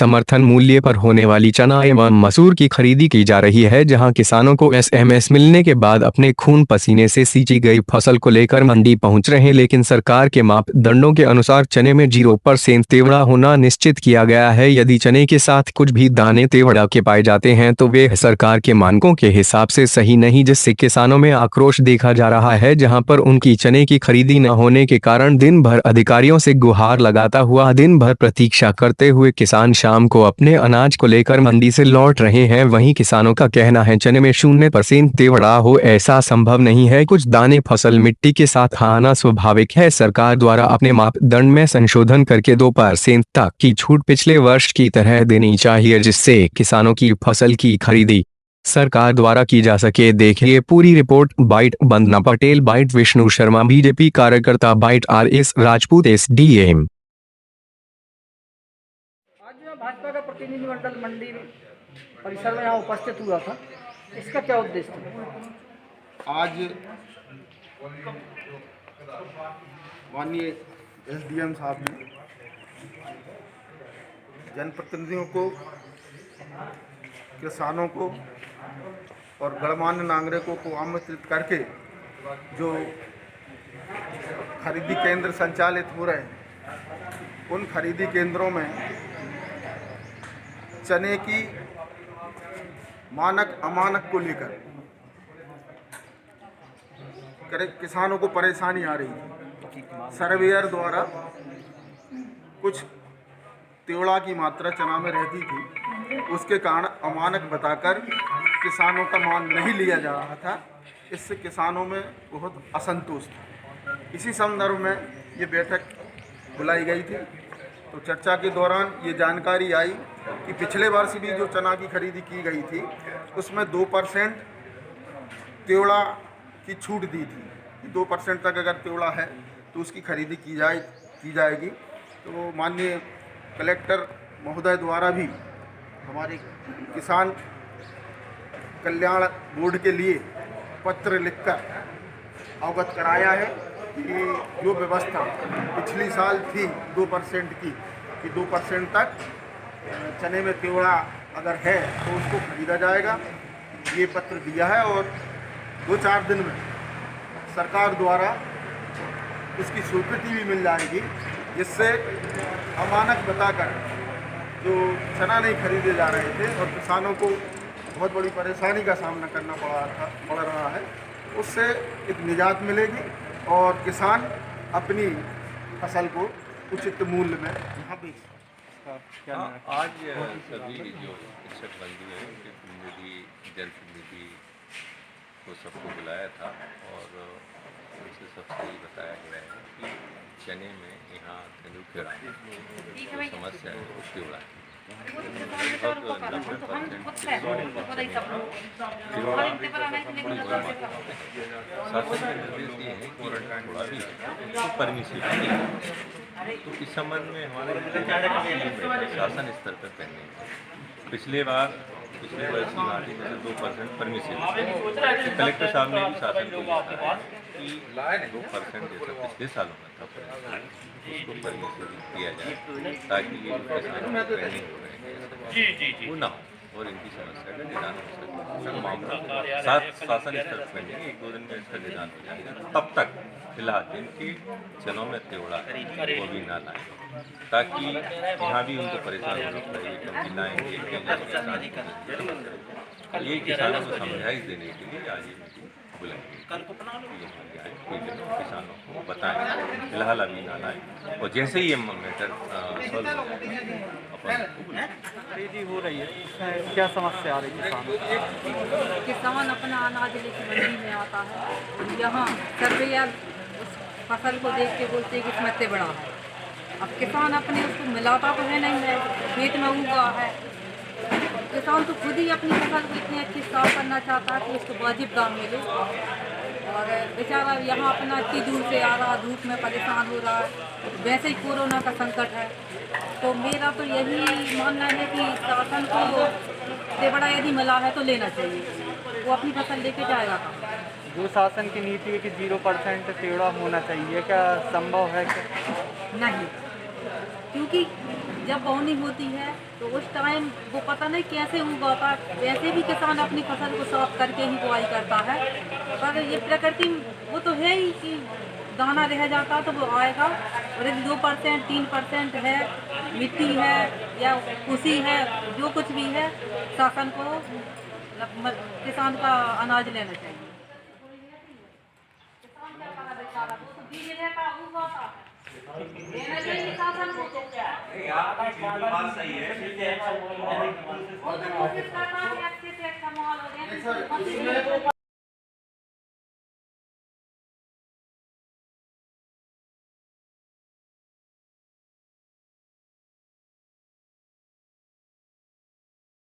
समर्थन मूल्य पर होने वाली चना एवं मसूर की खरीदी की जा रही है, जहां किसानों को एसएमएस मिलने के बाद अपने खून पसीने से सींची गई फसल को लेकर मंडी पहुंच रहे हैं। लेकिन सरकार के मापदंडों के अनुसार चने में 0% तेवड़ा होना निश्चित किया गया है। यदि चने के साथ कुछ भी दाने तेवड़ा के पाए जाते हैं तो वे सरकार के मानकों के हिसाब से सही नहीं, जिससे किसानों में आक्रोश देखा जा रहा है। जहां पर उनकी चने की खरीदी न होने के कारण दिन भर अधिकारियों से गुहार लगाता हुआ दिन भर प्रतीक्षा करते हुए किसान शाम को अपने अनाज को लेकर मंडी से लौट रहे हैं। वहीं किसानों का कहना है चने में 0% तेवड़ा हो ऐसा संभव नहीं है। कुछ दाने फसल मिट्टी के साथ आना स्वाभाविक है। सरकार द्वारा अपने मापदंड में संशोधन करके 2% तक की छूट पिछले वर्ष की तरह देनी चाहिए, जिससे किसानों की फसल की खरीदी सरकार द्वारा की जा सके। देखिए पूरी रिपोर्ट। बाइट वंदना पटेल, बाइट विष्णु शर्मा, बीजेपी कार्यकर्ता, बाइट आरएस राजपूत, एसडीएम। आज मैं भाजपा का प्रतिनिधिमंडल मंडी परिसर में यहाँ उपस्थित हुआ था। इसका क्या उद्देश्य था? आज माननीय एसडीएम साहब ने जनप्रतिनिधियों को, किसानों को और गणमान्य नागरिकों को आमंत्रित करके जो खरीदी केंद्र संचालित हो रहे हैं, उन खरीदी केंद्रों में चने की मानक अमानक को लेकर किसानों को परेशानी आ रही है। सर्वेयर द्वारा कुछ तेवड़ा की मात्रा चना में रहती थी, उसके कारण अमानक बताकर किसानों का माल नहीं लिया जा रहा था। इससे किसानों में बहुत असंतोष था। इसी संदर्भ में ये बैठक बुलाई गई थी। तो चर्चा के दौरान ये जानकारी आई कि पिछले वर्ष भी जो चना की खरीदी की गई थी उसमें 2% तेवड़ा की छूट दी थी। 2% तक अगर तेवड़ा है तो उसकी खरीदी की जाएगी। तो माननीय कलेक्टर महोदय द्वारा भी हमारे किसान कल्याण बोर्ड के लिए पत्र लिखकर अवगत कराया है कि जो व्यवस्था पिछली साल थी 2% की, कि 2% तक चने में तेवड़ा अगर है तो उसको खरीदा जाएगा, ये पत्र दिया है। और 2-4 दिन में सरकार द्वारा इसकी स्वीकृति भी मिल जाएगी, जिससे अमानक बताकर जो चना नहीं खरीदे जा रहे थे और किसानों को बहुत बड़ी परेशानी का सामना करना पड़ रहा है, उससे एक निजात मिलेगी और किसान अपनी फसल को उचित मूल्य में यहाँ बेच सकते हैं। आज सभी जो शिक्षक बंधु हैं उनके प्रतिनिधि, जनप्रतिनिधि को सबको बुलाया था और उनसे सबसे ये बताया गया है कि चने में यहाँ तेंदुखेड़ा जो समस्या है वो तेवड़ा है। लगभग 90% परमिसिव है। तो इस संबंध में हमारे शासन स्तर पर करने पिछले वर्ष की भांति में 2% परमिसिव। कलेक्टर साहब ने भी शासन को लिखा कि 2% जैसा पिछले सालों में था उसको परमिसिव किया जाए, ताकि ये किसानों को ट्रेनिंग हो रहे हैं वो ना हो और इनकी समस्या का निदान हो सके। मामला शासन स्तर पर नहीं, 1-2 दिन में इसका निदान हो जाएगा। तब तक फिलहाल जिनकी चनों में तेवड़ा वो भी ना लाएं, ताकि यहाँ भी उनको परेशान होना पड़ेगी, क्योंकि लाएंगे ये किसानों को समझाइश देने के लिए आज ये मीटिंग बुलाएंगे। किसानों को बताएं, फिलहाल अभी ना लाएं और जैसे ही ये मैटर सॉल्व हो जाएगा खरीदी हो रही है, इसमें क्या समस्या आ रही है? किसान अपना अनाज लेकर मंडी में आता है, यहाँ सर्वेयर उस फसल को देख के बोलते हैं कि इसमें तेवड़ा है। अब किसान अपने उसको मिलाता तो है नहीं है, खेत में उगा है। किसान तो खुद ही अपनी फसल को इतनी अच्छी साफ करना चाहता है कि उसको वाजिब दाम मिले, और बेचारा यहाँ अपना इतनी दूर से आ रहा, धूप में परेशान हो रहा है। वैसे ही कोरोना का संकट है, तो मेरा तो यही मानना है कि शासन को तेवड़ा यदि मिला है तो लेना चाहिए, वो अपनी फसल लेके जाएगा। जो शासन की नीति है कि 0% तेवड़ा होना चाहिए, क्या संभव है? क्या नहीं, क्योंकि जब बोनी होती है तो उस टाइम वो पता नहीं कैसे उगाता, वैसे भी किसान अपनी फसल को साफ करके ही बुआई करता है, पर ये प्रकृति वो तो है ही कि दाना रह जाता तो वो आएगा। और यदि 2% 3% है, मिट्टी है या खुशी है, जो कुछ भी है, शासन को किसान का अनाज लेना चाहिए। लेना चाहिए शासन को। बात सही है। वो तो कोशिश करता है कि अच्छे से अच्छा माहौल हो जाए।